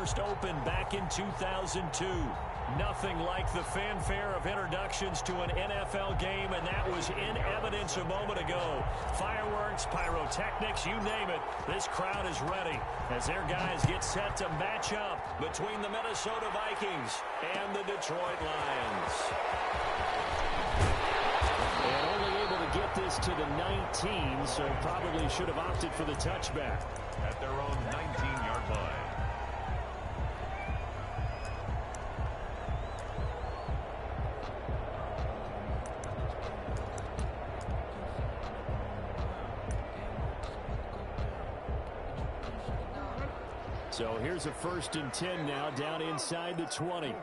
first opened back in 2002. Nothing like the fanfare of introductions to an NFL game, and that was in evidence a moment ago. Fireworks, pyrotechnics, you name it. This crowd is ready as their guys get set to match up between the Minnesota Vikings and the Detroit Lions. And only able to get this to the 19, so probably should have opted for the touchback. At their own 19-yard line. So here's a 1st and 10 now, down inside the 20.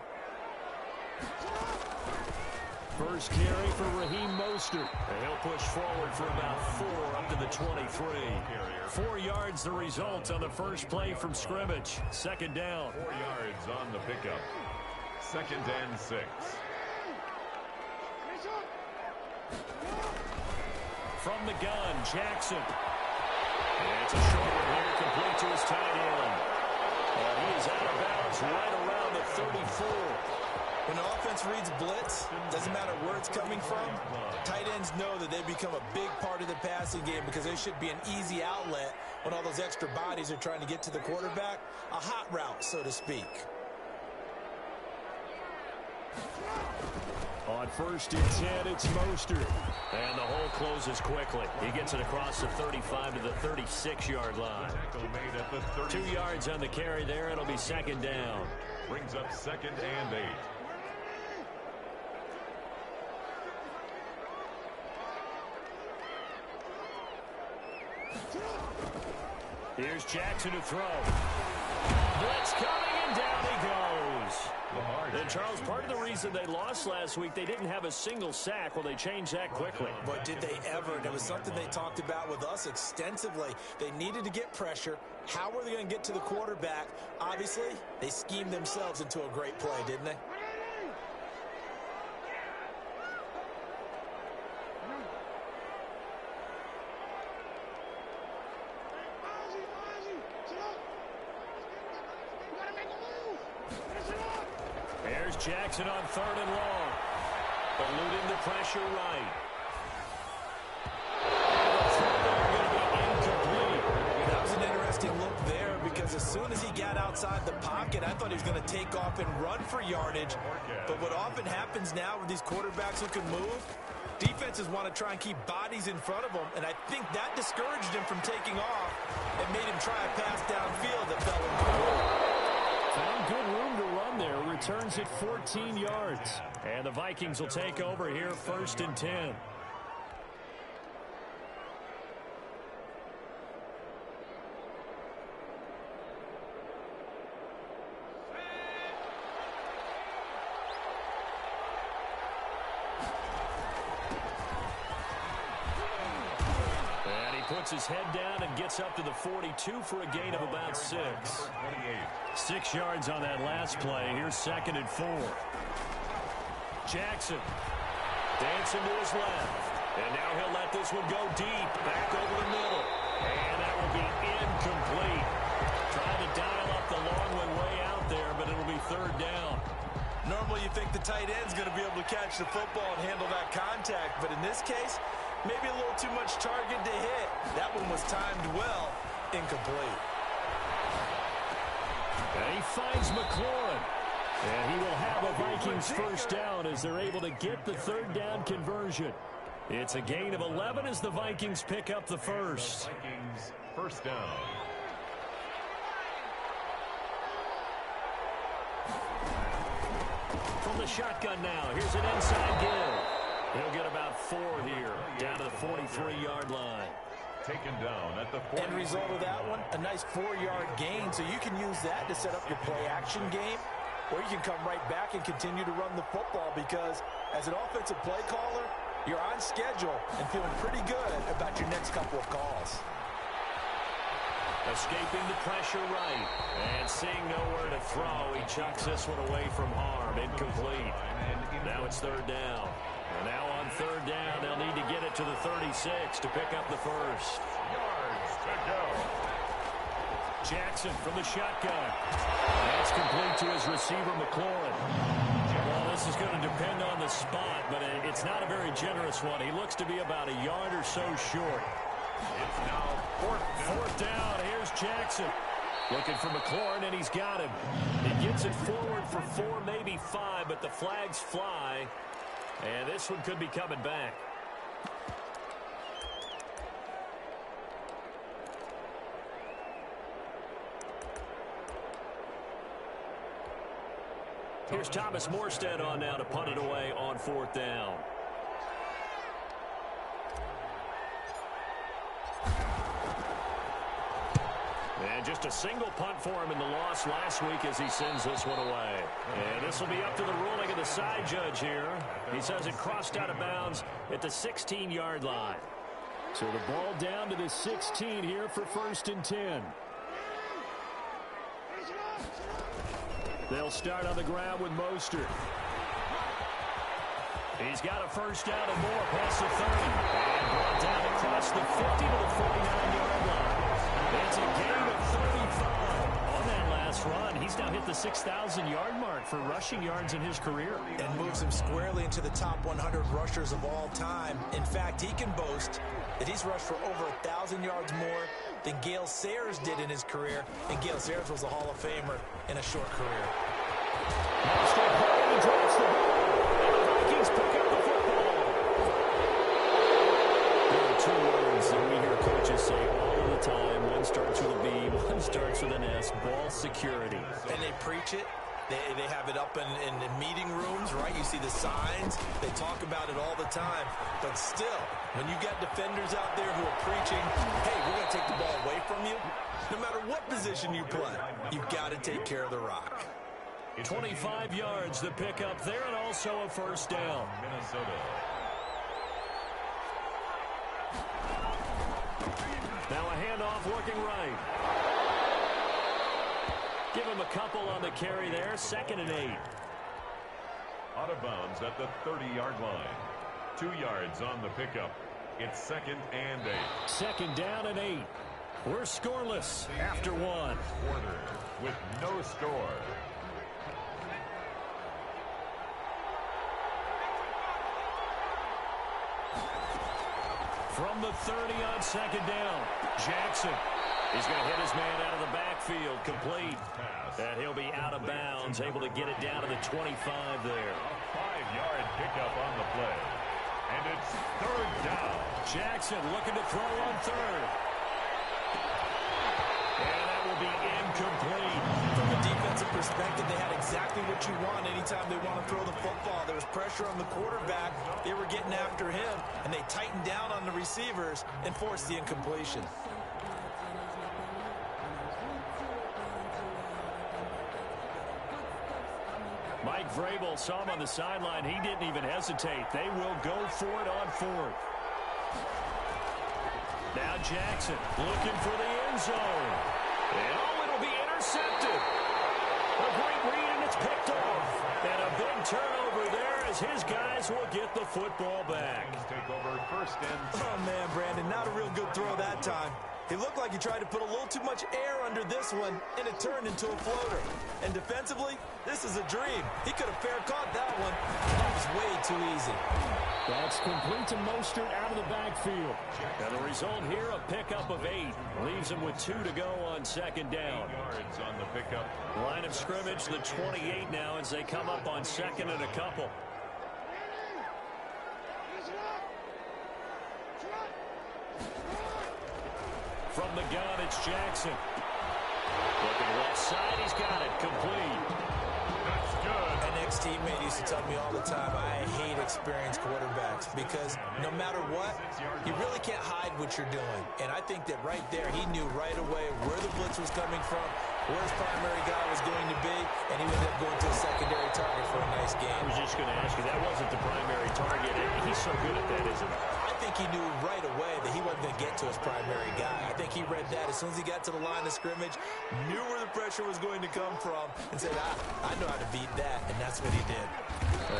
First carry for Raheem Mostert. And he'll push forward for about 4 up to the 23. 4 yards the result on the first play from scrimmage. 2nd down. 4 yards on the pickup. 2nd and 6. From the gun, Jackson. And it's a short one here, complete to his tight end. And he is out of bounds right around the 34. When the offense reads blitz, doesn't matter where it's coming from, tight ends know that they become a big part of the passing game because they should be an easy outlet when all those extra bodies are trying to get to the quarterback. A hot route, so to speak. On 1st and 10, it's Mostert. And the hole closes quickly. He gets it across the 35 to the 36-yard line. 2 yards on the carry there. It'll be 2nd down. Brings up 2nd and 8. Here's Jackson to throw. Blitz coming, and down he goes. And Charles, part of the reason they lost last week, they didn't have a single sack. Well, they changed that quickly. But did they ever? And it was something they talked about with us extensively. They needed to get pressure. How were they going to get to the quarterback? Obviously, they schemed themselves into a great play, didn't they? There's Jackson on 3rd and long. Eluding the pressure right. That was an interesting look there because as soon as he got outside the pocket, I thought he was going to take off and run for yardage. But what often happens now with these quarterbacks who can move, defenses want to try and keep bodies in front of them, and I think that discouraged him from taking off and made him try a pass downfield that fell incomplete. Found good room to run there. Returns at 14 yards. And the Vikings will take over here, 1st and 10. Puts his head down and gets up to the 42 for a gain of about 6. 6 yards on that last play. Here's 2nd and 4. Jackson dancing to his left. And now he'll let this one go deep. Back over the middle. And that will be incomplete. Trying to dial up the long one way out there, but it'll be 3rd down. Normally you think the tight end's going to be able to catch the football and handle that contact, but in this case, maybe a little too much target to hit. That one was timed well. Incomplete. And he finds McLaurin. And he will have a Vikings 1st down as they're able to get the 3rd down conversion. It's a gain of 11 as the Vikings pick up the 1st. Vikings 1st down. From the shotgun now, here's an inside give. He'll get about 4 here, down to the 43-yard line. Taken down at the 40. End result of that one, a nice 4-yard gain, so you can use that to set up your play-action game, or you can come right back and continue to run the football because as an offensive play caller, you're on schedule and feeling pretty good about your next couple of calls. Escaping the pressure right. And seeing nowhere to throw, he chucks this one away from harm. Incomplete. Now it's 3rd down. And now on 3rd down, they'll need to get it to the 36 to pick up the 1st. Yards to go. Jackson from the shotgun. incomplete to his receiver, McLaurin. Well, this is going to depend on the spot, but it's not a very generous one. He looks to be about a yard or so short. It's now Fourth down. Here's Jackson. Looking for McLaurin, and he's got him. He gets it forward for 4, maybe 5, but the flags fly. And this one could be coming back. Here's Thomas Morstead on now to punt it away on 4th down. And just a single punt for him in the loss last week as he sends this one away. And this will be up to the ruling of the side judge here. He says it crossed out of bounds at the 16-yard line. So the ball down to the 16 here for 1st and 10. They'll start on the ground with Mostert. He's got a first down and more past the 30. And brought down across the 50 to the 49-yard line. It's a gain of 35 on that last run. He's now hit the 6,000-yard mark for rushing yards in his career. And moves him squarely into the top 100 rushers of all time. In fact, he can boast that he's rushed for over 1,000 yards more than Gale Sayers did in his career. And Gale Sayers was a Hall of Famer in a short career. Mostert hurried, drops the ball. And the Vikings pick up the football. There are 2 words that we hear coaches say all the time. One starts with a B, one starts with an S. Ball security. And they preach it. They have it up in meeting rooms, right? You see the signs. They talk about it all the time. But still, when you got defenders out there who are preaching, hey, we're going to take the ball away from you, no matter what position you play, you've got to take care of the rock. 25 yards the pickup there, and also a first down. Minnesota. Now a handoff working right. Give him a couple on the carry there. 2nd and 8. Out of bounds at the 30-yard line. 2 yards on the pickup. It's 2nd and 8. 2nd down and 8. We're scoreless after 1. Quarter with no score. From the 30 on 2nd down. Jackson. He's going to hit his man out of the backfield. Complete. And he'll be out of bounds. Able to get it down to the 25 there. A 5-yard pickup on the play. And it's 3rd down. Jackson looking to throw on 3rd. And that will be incomplete. From a defensive perspective, they had exactly what you want anytime they want to throw the football. There was pressure on the quarterback. They were getting after him, and they tightened down on the receivers and forced the incompletion. Mike Vrabel saw him on the sideline. He didn't even hesitate. They will go for it on 4th. Now Jackson looking for the end zone. And oh, it'll be intercepted. A great read, and it's picked off. And a big turnover there as his guys will get the football back. Take over 1st and 10. Oh, man, Brandon, not a real good throw that time. He looked like he tried to put a little too much air under this one, and it turned into a floater. And defensively, this is a dream. He could have fair caught that one. That was way too easy. That's complete to Mostert out of the backfield. And the result here, a pickup of 8. Leaves him with 2 to go on 2nd down. 8 yards on the pickup. Line of scrimmage, the 28 now as they come up on 2nd and a couple. From the gun, it's Jackson. Looking left side, he's got it. Complete. That's good. An ex-teammate used to tell me all the time, I hate experienced quarterbacks because no matter what, you really can't hide what you're doing. And I think that right there, he knew right away where the blitz was coming from, where his primary guy was going to be, and he ended up going to a secondary target for a nice game. I was just going to ask you, that wasn't the primary target. He's so good at that, isn't he? I think he knew right away that he wasn't going to get to his primary guy. I think he read that as soon as he got to the line of scrimmage, knew where the pressure was going to come from, and said, I know how to beat that, and that's what he did.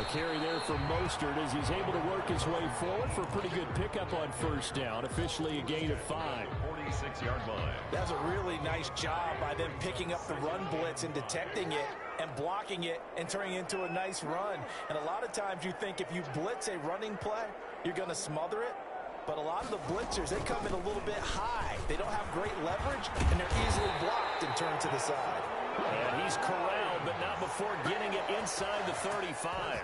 A carry there for Mostert as he's able to work his way forward for a pretty good pickup on 1st down. Officially a gain of 5. 36-yard line. That's a really nice job by them picking up the run blitz and detecting it and blocking it and turning it into a nice run. And a lot of times you think if you blitz a running play, you're going to smother it. But a lot of the blitzers, they come in a little bit high. They don't have great leverage, and they're easily blocked and turned to the side. And he's corralled, but not before getting it inside the 35.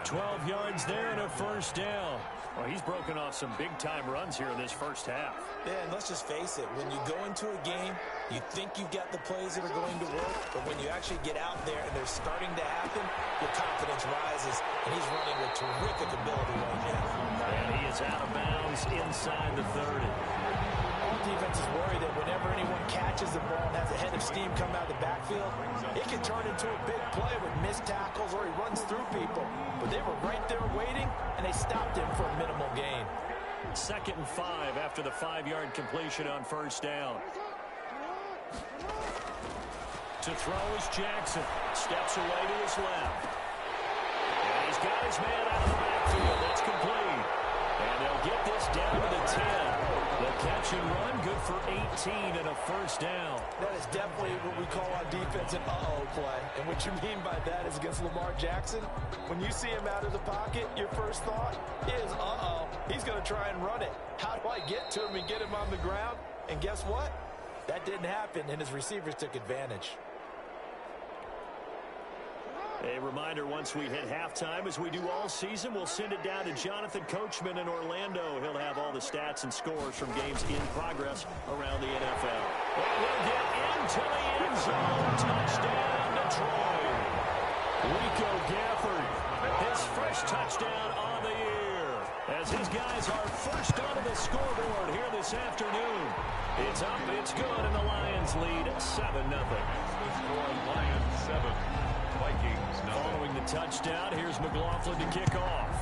12 yards there and a first down. Well, he's broken off some big-time runs here in this first half. Yeah, and let's just face it. When you go into a game, you think you've got the plays that are going to work, but when you actually get out there and they're starting to happen, your confidence rises, and he's running with terrific ability right now. And he is out of bounds inside the 30. All defense is worried that whenever anyone catches the ball and has a head of steam come out of the backfield, it can turn into a big play with missed tackles or he runs through people. But they were right there waiting, and they stopped him for a minimal gain. 2nd and 5 after the 5-yard completion on first down. To throw is Jackson. Steps away to his left. And he's got his man out of the backfield. That's complete. And they'll get this down to the 10. The catch and run, good for 18 and a first down. That is definitely what we call on defense an uh-oh play. And what you mean by that is against Lamar Jackson, when you see him out of the pocket, your first thought is, uh-oh, he's going to try and run it. How do I get to him and get him on the ground? And guess what? That didn't happen, and his receivers took advantage. A reminder, once we hit halftime, as we do all season, we'll send it down to Jonathan Coachman in Orlando. He'll have all the stats and scores from games in progress around the NFL. And he'll get into the end zone. Touchdown, Detroit. Rico Gafford, his first touchdown on the year, as his guys are first onto the scoreboard here this afternoon. It's up, it's good, and the Lions lead 7-0. Lions 7. Vikings now. Following the touchdown, here's McLaughlin to kick off.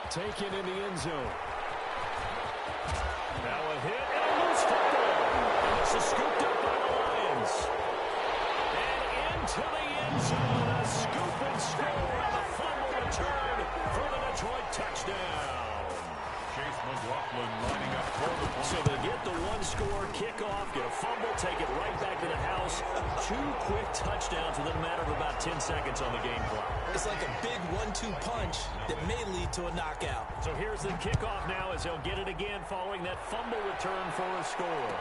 Taken in the end zone. Now a hit and a loose football. And this is scooped up by the Lions. And into the end zone, a scoop and score on the fumble return for the Detroit touchdown. Chase McLaughlin lining up for the point. So they get the one-score kickoff, get a fumble, take it right back to the house. 2 quick touchdowns within a matter of about 10 seconds on the game clock. It's like a big 1-2 punch that may lead to a knockout. So here's the kickoff now as they'll get it again following that fumble return for a score.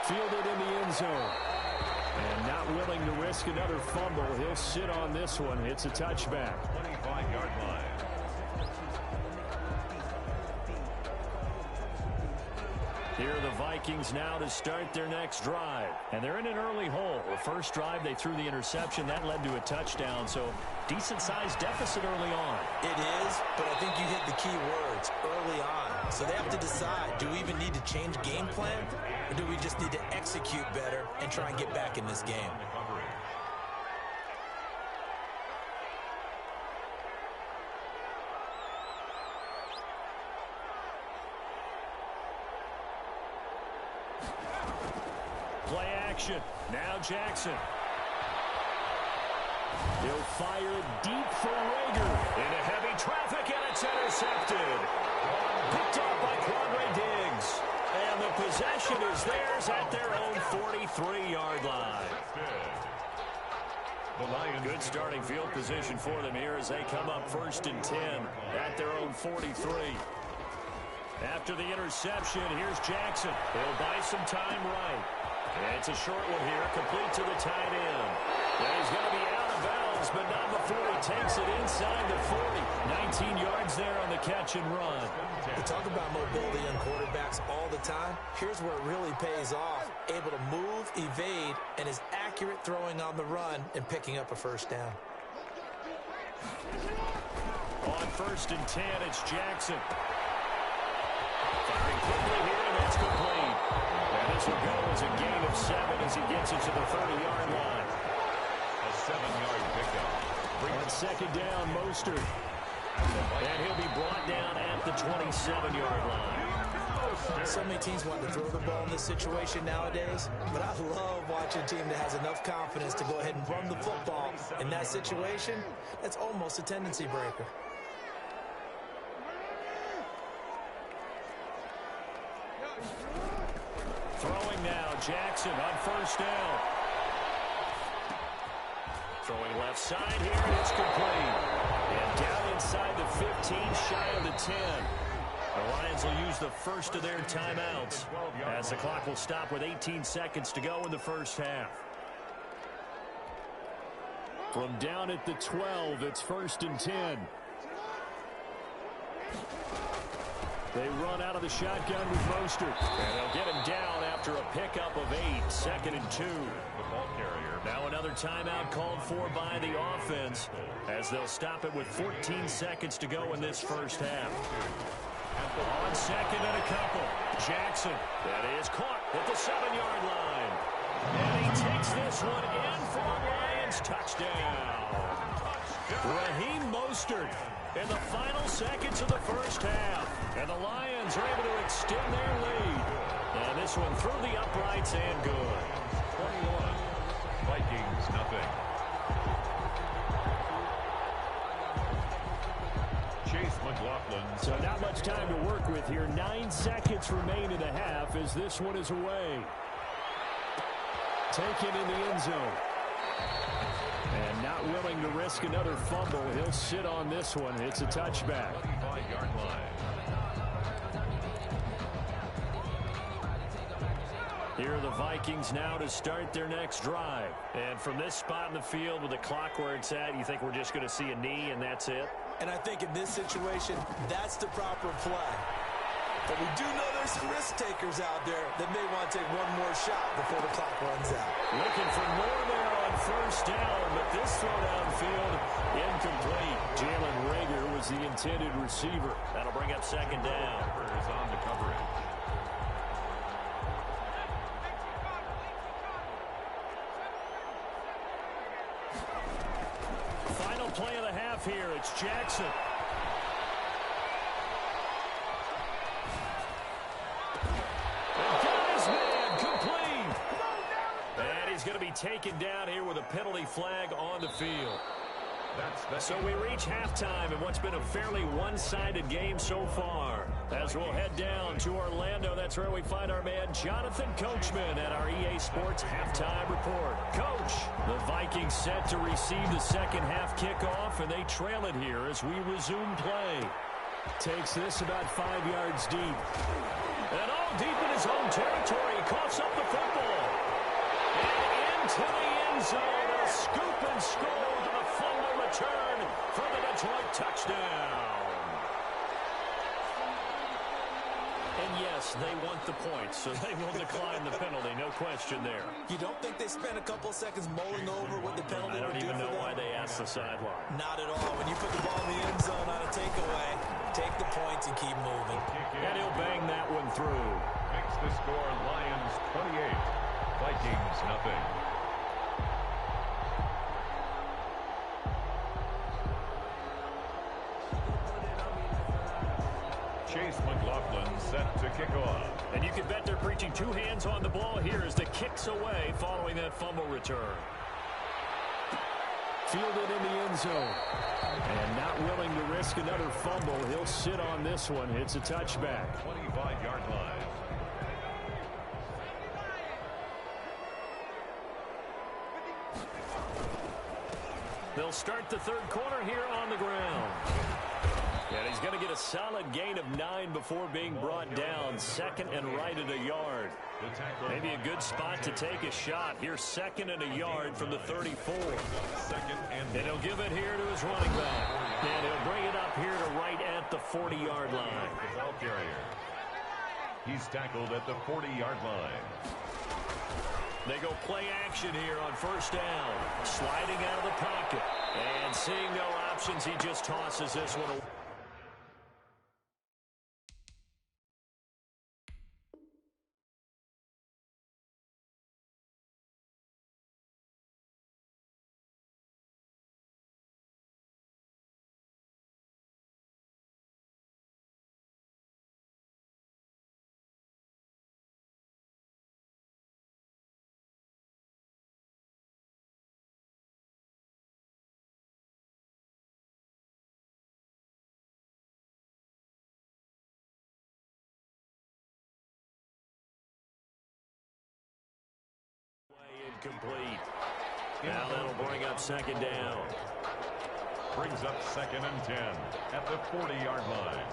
Fielded in the end zone. And not willing to risk another fumble. He'll sit on this one. It's a touchback. 25-yard line. Here are the Vikings now to start their next drive. And they're in an early hole. The first drive, they threw the interception. That led to a touchdown. So decent-sized deficit early on. It is, but I think you hit the key words, early on. So they have to decide, do we even need to change game plan? Or do we just need to execute better and try and get back in this game? Play action. Now Jackson. He'll fire deep for Rager. Into heavy traffic, and it's intercepted. Picked up by Quadre Diggs. And the possession is theirs at their own 43-yard line. Good starting field position for them here as they come up 1st and 10 at their own 43. After the interception, here's Jackson. He'll buy some time right. And it's a short one here, complete to the tight end. And he's going to be out of bounds, but not before he takes it inside the 40. 19 yards there on the catch and run. We talk about mobility on quarterbacks all the time. Here's where it really pays off. Able to move, evade, and is accurate throwing on the run and picking up a first down. On 1st and 10, it's Jackson. Firing quickly here, and that's complete. And this will go as a gain of 7 as he gets it to the 30-yard line. A 7-yard pickup. On 2nd down, Mostert. And he'll be brought down at the 27-yard line. So many teams want to throw the ball in this situation nowadays, but I love watching a team that has enough confidence to go ahead and run the football. In that situation, that's almost a tendency breaker. Jackson on first down. Throwing left side here, and it's complete. And down inside the 15, shy of the 10. The Lions will use the first of their timeouts as the clock will stop with 18 seconds to go in the first half. From down at the 12, it's 1st and 10. They run out of the shotgun with Mostert. And they'll get him down after a pickup of 8. 2nd and 2. The ball carrier. Now another timeout called for by the offense as they'll stop it with 14 seconds to go in this first half. On second and a couple. Jackson. That is caught at the 7-yard line. And he takes this one in for a Lions touchdown. Raheem Mostert in the final seconds of the first half. And the Lions are able to extend their lead. And this one through the uprights and good. 21. Vikings, nothing. Chase McLaughlin. So not much time to work with here. 9 seconds remain in the half as this one is away. Taken in the end zone. And not willing to risk another fumble. He'll sit on this one. It's a touchback. 25-yard line. Here are the Vikings now to start their next drive. And from this spot in the field with the clock where it's at, you think we're just going to see a knee and that's it? And I think in this situation, that's the proper play. But we do know there's some risk takers out there that may want to take one more shot before the clock runs out. Looking for more there on first down, but this throw downfield incomplete. Jalen Reagor was the intended receiver. That'll bring up 2nd down. Is on the coverage. Final play of the half here. It's Jackson. Going to be taken down here with a penalty flag on the field. So we reach halftime in what's been a fairly one-sided game so far. As we'll head down to Orlando, that's where we find our man Jonathan Coachman at our EA Sports Halftime Report. Coach, the Vikings set to receive the second half kickoff, and they trail it here as we resume play. Takes this about 5 yards deep. And all deep in his own territory. He coughs up the football. To the end zone, a scoop and score on a fumble return for the Detroit touchdown. And yes, they want the points, so they will decline the penalty, no question there. You don't think they spent a couple seconds mulling over what the penalty would do for them? I don't even know why they asked the sideline. Not at all. When you put the ball in the end zone on a takeaway, take the points and keep moving. And he'll bang that one through. Makes the score Lions 28, Vikings nothing. Chase McLaughlin set to kick off. And you can bet they're preaching 2 hands on the ball here as the kick's away following that fumble return. Fielded in the end zone. And not willing to risk another fumble. He'll sit on this one. It's a touchback. 25-yard line. They'll start the third quarter here on the ground. And he's going to get a solid gain of 9 before being brought down. 2nd and right at a yard. Maybe a good spot to take a shot. Here's 2nd and a yard from the 34. And he'll give it here to his running back. And he'll bring it up here to right at the 40-yard line. The ball carrier. He's tackled at the 40-yard line. They go play action here on first down. Sliding out of the pocket. And seeing no options, he just tosses this one away. incomplete. Now that'll bring up second down. Brings up 2nd and 10 at the 40-yard line.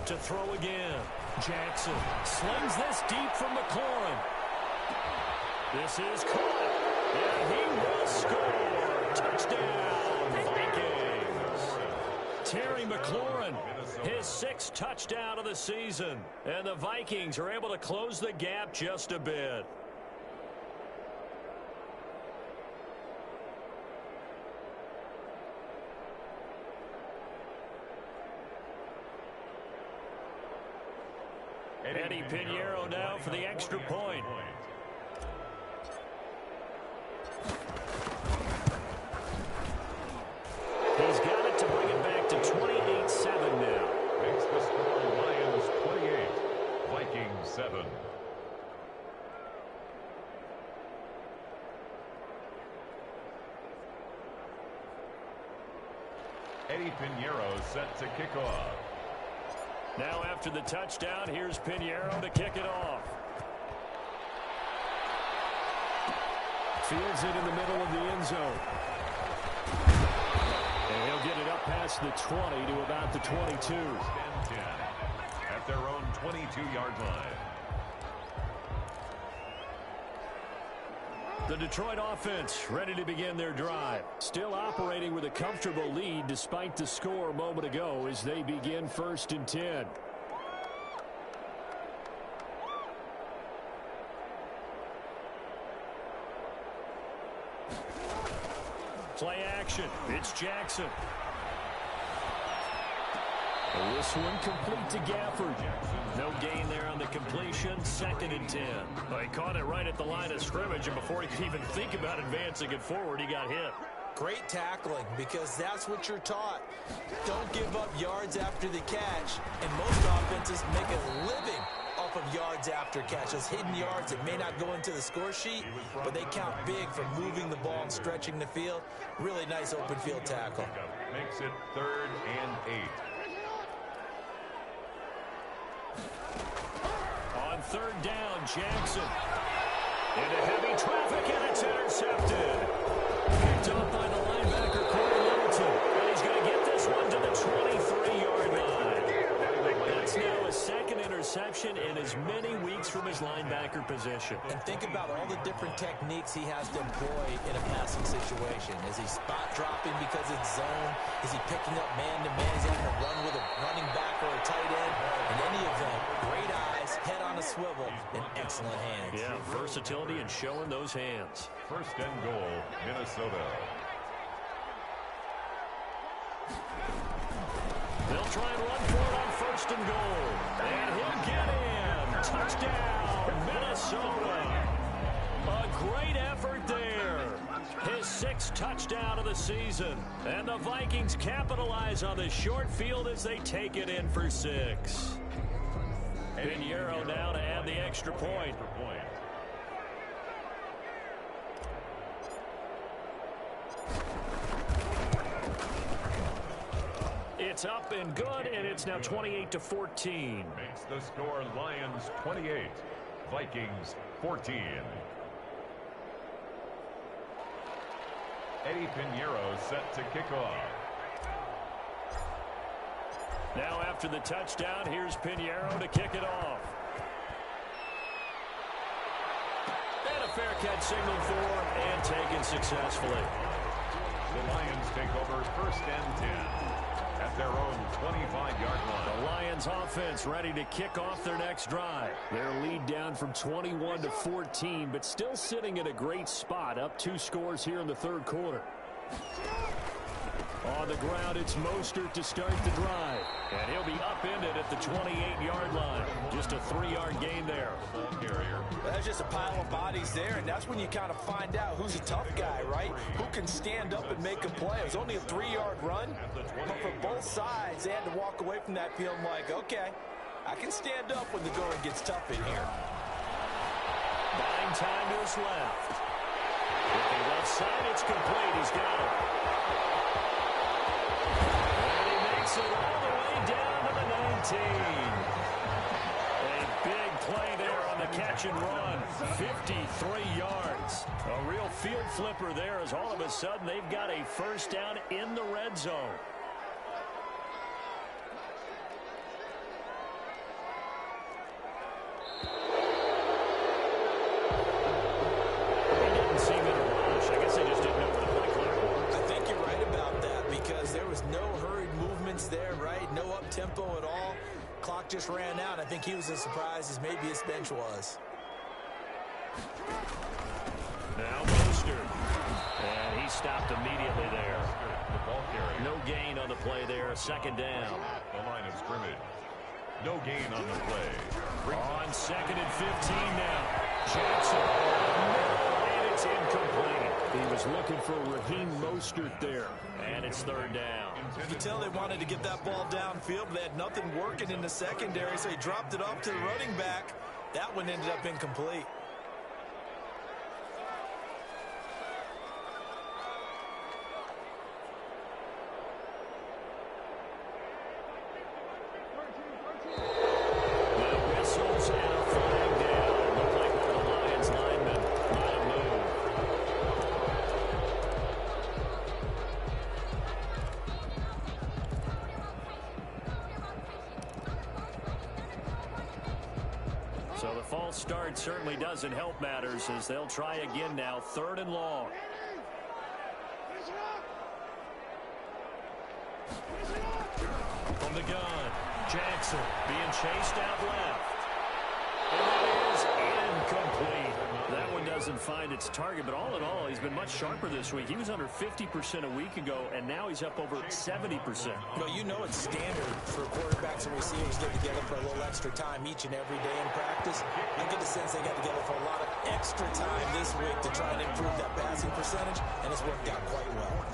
To throw again. Jackson slings this deep from McLaurin. This is caught. And he will score. Touchdown, Vikings. Terry McLaurin, his 6th touchdown of the season. And the Vikings are able to close the gap just a bit. Eddie Pinheiro now for the extra point. He's got it to bring it back to 28-7 now. Makes the score Lions 28, Vikings 7. Eddie Pinheiro set to kick off. Now after the touchdown, here's Pinheiro to kick it off. Fields it in the middle of the end zone. And he'll get it up past the 20 to about the 22. 10 at their own 22-yard line. The Detroit offense ready to begin their drive. Still operating with a comfortable lead despite the score a moment ago as they begin 1st and 10. Play action. It's Jackson. And this one complete to Gafford. No gain there on the completion. 2nd and 10. Well, he caught it right at the line of scrimmage, and before he could even think about advancing it forward, he got hit. Great tackling, because that's what you're taught. Don't give up yards after the catch. And most offenses make a living off of yards after catch. Those hidden yards that may not go into the score sheet, but they count big for moving the ball and stretching the field. Really nice open field tackle. Makes it 3rd and 8. On 3rd down, Jackson. Into heavy traffic, and it's intercepted. Picked up by the linebacker, Corey Littleton. And he's going to get this one to the 23-yard line. That's now a 2nd interception in as many weeks from his linebacker position. And think about all the different techniques he has to employ in a passing situation. Is he spot dropping because it's zone? Is he picking up man-to-man? Is he having to run with a running back or a tight end? In any event, great eyes, head on a swivel, and excellent hands. Yeah, versatility and showing those hands. 1st and goal, Minnesota. They'll try and run for it on 1st and goal. And he'll get in. Touchdown, Minnesota. A great effort there. His 6th touchdown of the season. And the Vikings capitalize on the short field as they take it in for 6. Pinheiro now to add the extra point. It's up and good, and it's now 28-14. Makes the score Lions 28, Vikings 14. Eddie Pinheiro set to kick off. Now after the touchdown, here's Pinheiro to kick it off. And a fair catch signaled for and taken successfully. The Lions take over 1st and 10 at their own 25-yard line. The Lions offense ready to kick off their next drive. Their lead down from 21-14, but still sitting at a great spot, up 2 scores here in the 3rd quarter. On the ground, it's Mostert to start the drive. And he'll be upended at the 28-yard line. Just a 3-yard gain there. That's just a pile of bodies there, and that's when you kind of find out who's a tough guy, right? Who can stand up and make a play. It was only a 3-yard run, but for both sides, they had to walk away from that feeling like, okay, I can stand up when the going gets tough in here. Buying time to his left. With the left side, it's complete. He's got it. And he makes it all the way down to the 19. A big play there on the catch and run. 53 yards. A real field flipper there as all of a sudden they've got a first down in the red zone. Tempo at all. Clock just ran out. I think he was as surprised as maybe his bench was. Now Mostert. And he stopped immediately there. No gain on the play there. Second down. The line of scrimmage. No gain on the play. On 2nd and 15 now. Jackson. And it's incomplete. He was looking for Raheem Mostert there. And it's 3rd down. You can tell they wanted to get that ball downfield, but they had nothing working in the secondary, so he dropped it off to the running back. That one ended up incomplete. So the false start certainly doesn't help matters as they'll try again now. 3rd and long. From the gun, Jackson being chased out left. And that is incomplete. That one doesn't find its target, but all in all, he's been much sharper this week. He was under 50% a week ago, and now he's up over 70%. Well, you know it's standard for quarterbacks and receivers to get together for a little extra time each and every day in practice. I get the sense they got together for a lot of extra time this week to try and improve that passing percentage, and it's worked out quite well.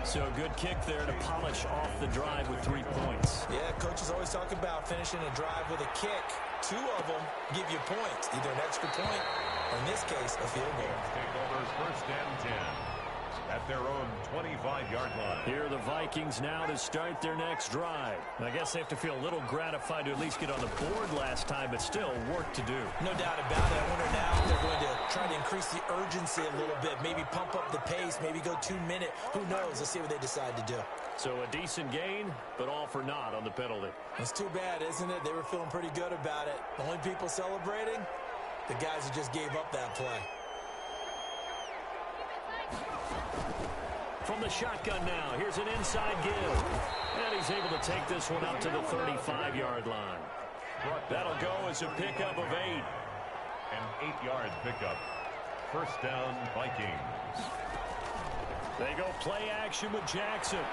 So a good kick there to polish off the drive with 3 points. Yeah, coaches always talk about finishing a drive with a kick. 2 of them give you points, either an extra point or, in this case, a field goal. Takeovers 1st and 10 at their own 25-yard line. Here are the Vikings now to start their next drive. I guess they have to feel a little gratified to at least get on the board last time, but still work to do. No doubt about it. I wonder now if they're going to try to increase the urgency a little bit, maybe pump up the pace, maybe go 2-minute. Who knows? Let's see what they decide to do. So a decent gain, but all for naught on the penalty. It's too bad, isn't it? They were feeling pretty good about it. The only people celebrating, the guys who just gave up that play. From the shotgun now, here's an inside give. And he's able to take this one up to the 35-yard line. That'll go as a pickup of 8. An 8-yard pickup. 1st down, Vikings. They go play action with Jackson.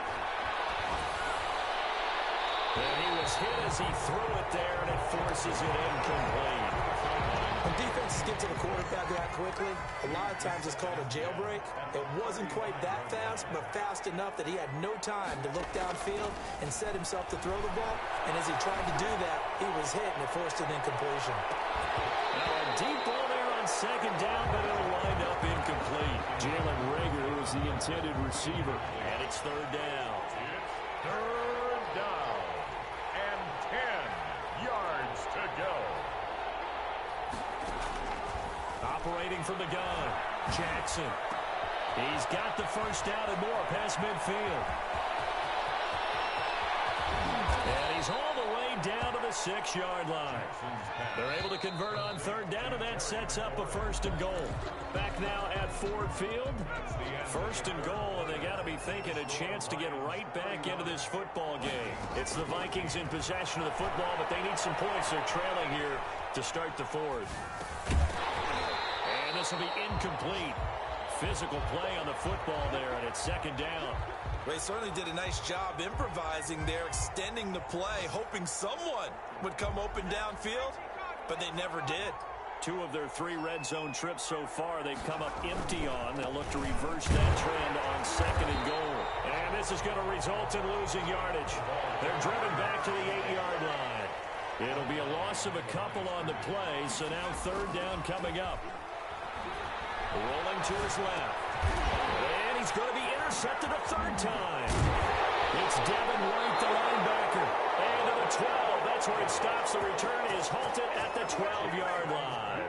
And he was hit as he threw it there, and it forces it incomplete. When defenses get to the quarterback that quickly, a lot of times it's called a jailbreak. It wasn't quite that fast, but fast enough that he had no time to look downfield and set himself to throw the ball. And as he tried to do that, he was hit, and it forced an incompletion. Now a deep ball there on 2nd down, but it'll wind up incomplete. Jalen Reagor, who was the intended receiver, and it's 3rd down. 3rd down and 10 yards to go. Operating from the gun, Jackson. He's got the first down and more past midfield. And he's all the way down to the 6-yard line. They're able to convert on 3rd down, and that sets up a 1st and goal. Back now at Ford Field. 1st and goal, and they got to be thinking a chance to get right back into this football game. It's the Vikings in possession of the football, but they need some points. They're trailing here to start the 4th. And this will be incomplete. physical play on the football there, and it's second down. They certainly did a nice job improvising there, extending the play, hoping someone would come open downfield, but they never did. 2 of their 3 red zone trips so far they've come up empty on. They'll look to reverse that trend on second and goal. And this is going to result in losing yardage. They're driven back to the 8-yard line. It'll be a loss of a couple on the play, so now third down coming up. Rolling to his left. And he's going to be intercepted a third time. It's Devin White, the linebacker. And to the 12. That's where it stops. The return is halted at the 12-yard line.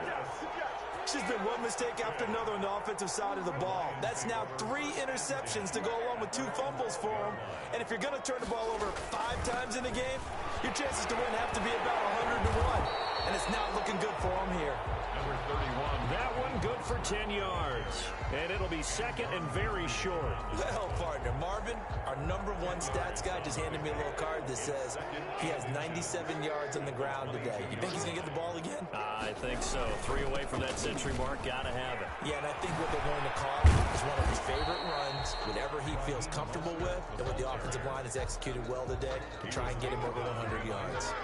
It's just been one mistake after another on the offensive side of the ball. That's now 3 interceptions to go along with 2 fumbles for him. And if you're going to turn the ball over 5 times in a game, your chances to win have to be about 100 to 1. And it's not looking good for him here. Number 31. That one good for 10 yards. And it'll be second and very short. Well, partner, Marvin, our number 1 stats guy just handed me a little card that says he has 97 yards on the ground today. You think he's going to get the ball again? I think so. 3 away from that century mark. Got to have it. Yeah, and I think what they're going to call is one of his favorite runs, whatever he feels comfortable with, and what the offensive line has executed well today to try and get him over 100 yards.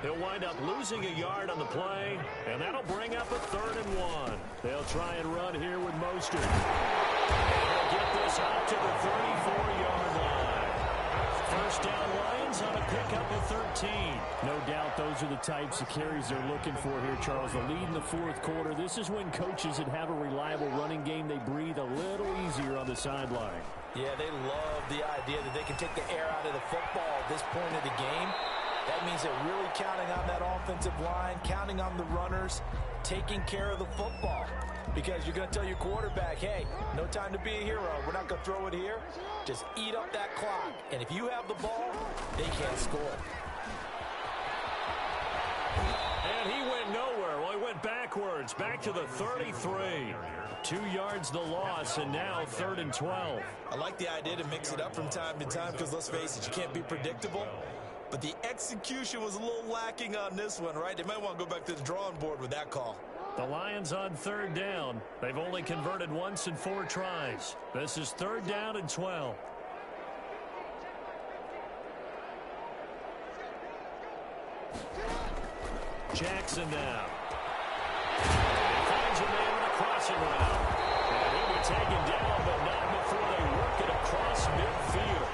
He'll wind up losing a yard on the play, and that'll bring up a 3rd and 1. They'll try and run here with Mostert. They'll get this out to the 34-yard line. First down, Lions on a pickup of 13. No doubt those are the types of carries they're looking for here, Charles. The lead in the 4th quarter. This is when coaches that have a reliable running game, they breathe a little easier on the sideline. Yeah, they love the idea that they can take the air out of the football at this point of the game. That means they're really counting on that offensive line, counting on the runners, taking care of the football. Because you're going to tell your quarterback, hey, no time to be a hero. We're not going to throw it here. Just eat up that clock. And if you have the ball, they can't score. And he went nowhere. Well, he went backwards, back to the 33. 2 yards the loss, and now 3rd and 12. I like the idea to mix it up from time to time because, let's face it, you can't be predictable. But the execution was a little lacking on this one, right? They might want to go back to the drawing board with that call. The Lions on 3rd down. They've only converted once in 4 tries. This is 3rd down and 12. Jackson now. He finds a man in a crossing route. And he'll be taken down, but not before they work it across midfield.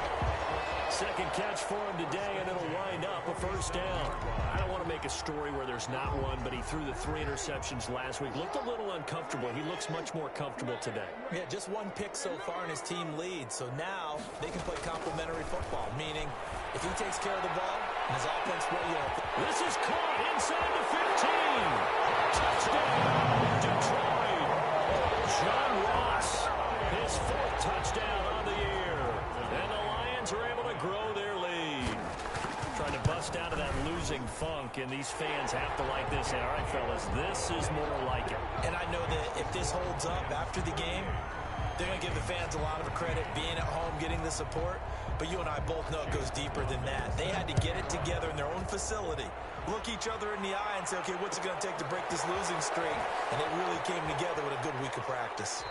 Second catch for him today, and it'll wind up a first down. I don't want to make a story where there's not one, but he threw the 3 interceptions last week. Looked a little uncomfortable. He looks much more comfortable today. Yeah, just 1 pick so far, and his team leads. So now they can play complementary football, meaning if he takes care of the ball, his offense will, This is caught inside the 15. Touchdown, Detroit. John Ross, his 4th touchdown on the year. And the Lions are able to grow their lead. Trying to bust out of that losing funk, and these fans have to like this. All right, fellas, this is more like it. And I know that if this holds up after the game, they're going to give the fans a lot of credit being at home, getting the support. But you and I both know it goes deeper than that. They had to get it together in their own facility, look each other in the eye and say, okay, what's it going to take to break this losing streak? And they really came together with a good week of practice.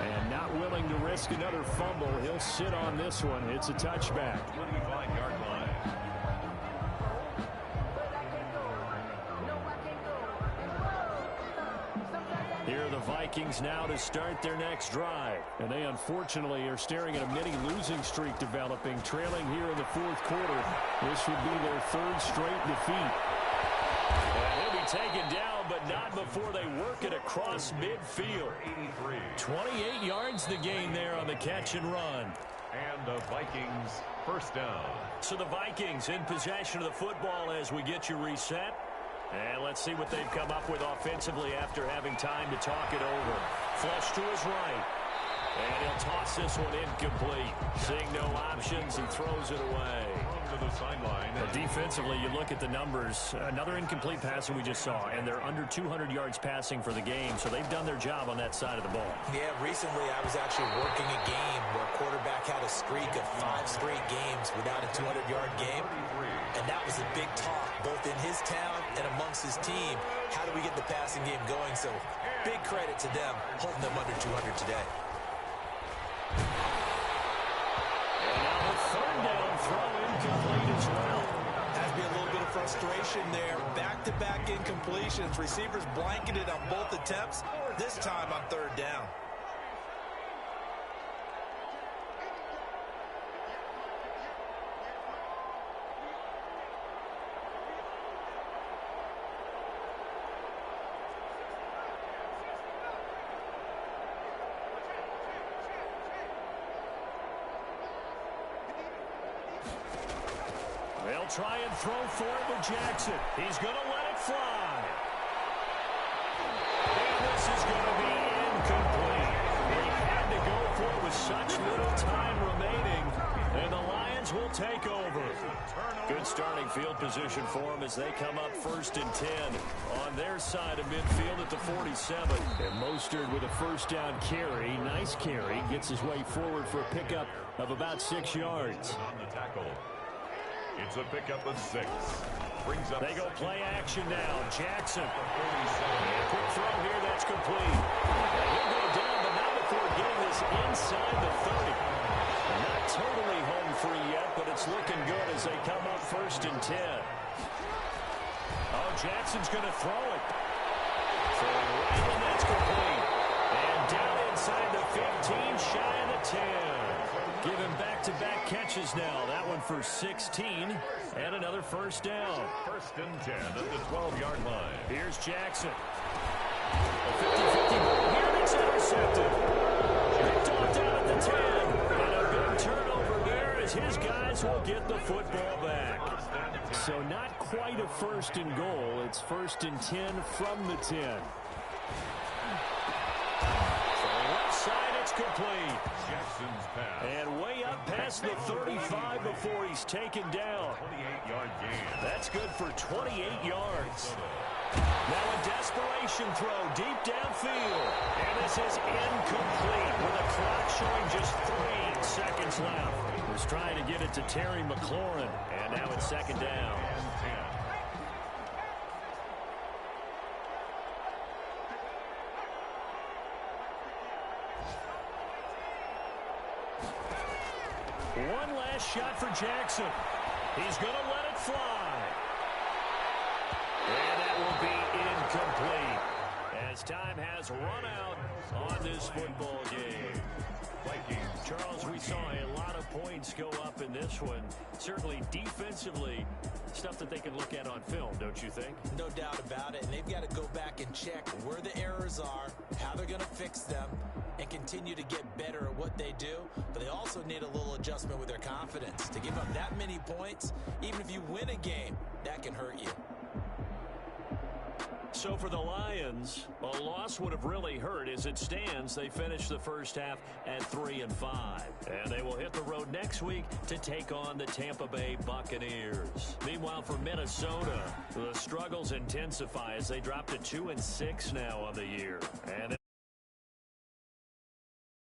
And not willing to risk another fumble. He'll sit on this one. It's a touchback. 25-yard line. Here are the Vikings now to start their next drive. And they unfortunately are staring at a mini losing streak developing, trailing here in the 4th quarter. This would be their 3rd straight defeat. And he'll be taken down, but not before they work it across midfield. 28 yards the gain there on the catch and run. And the Vikings first down. So the Vikings in possession of the football as we get you reset. And let's see what they've come up with offensively after having time to talk it over. Flush to his right. And he'll toss this one incomplete. Seeing no options, he throws it away. To the sideline. Defensively, you look at the numbers. Another incomplete passing we just saw, and they're under 200 yards passing for the game, so they've done their job on that side of the ball. Yeah, recently I was actually working a game where a quarterback had a streak of 5 straight games without a 200-yard game, and that was a big talk, both in his town and amongst his team. How do we get the passing game going? So big credit to them, holding them under 200 today. And now the third down throw incomplete as well. Has to be a little bit of frustration there. Back-to-back incompletions. Receivers blanketed on both attempts, this time on third down. They'll try and throw for it with Jackson. He's going to let it fly. And this is going to be incomplete. They had to go for it with such little time remaining. And the Lions will take over. Good starting field position for them as they come up 1st and 10 on their side of midfield at the 47. And Mostert with a first down carry. Nice carry. Gets his way forward for a pickup of about 6 yards. On the tackle. It's a pickup of 6. Brings up. They go play action now. Jackson. Quick throw here. That's complete. He'll go down, but not before getting this inside the 30. Not totally home free yet, but it's looking good as they come up 1st and 10. Oh, Jackson's going to throw it. Throwing right, and that's complete. And down inside the 15, shy of the 10. Giving back-to-back catches now. That one for 16, and another first down. 1st and 10 at the 12-yard line. Here's Jackson. A 50-50 ball here, and it's intercepted. Picked off down at the 10. And a big turnover there as his guys will get the football back. So not quite a 1st and goal. It's 1st and 10 from the 10. Complete. Jackson's pass. And way up past the 35 before he's taken down. 28-yard gain. That's good for 28 yards. Now a desperation throw deep downfield. And this is incomplete with the clock showing just 3 seconds left. Was trying to get it to Terry McLaurin. And now it's 2nd down. One last shot for Jackson. He's going to let it fly. And that will be incomplete as time has run out on this football game. Vikings. Charles, we saw a lot of points go up in this one. Certainly defensively, stuff that they can look at on film, don't you think? No doubt about it. And they've got to go back and check where the errors are, how they're going to fix them, and continue to get better at what they do. But they also need a little adjustment with their confidence. To give up that many points, even if you win a game, that can hurt you. So for the Lions, a loss would have really hurt. As it stands, they finished the first half at 3-5. And they will hit the road next week to take on the Tampa Bay Buccaneers. Meanwhile, for Minnesota, the struggles intensify as they drop to 2-6 now on the year.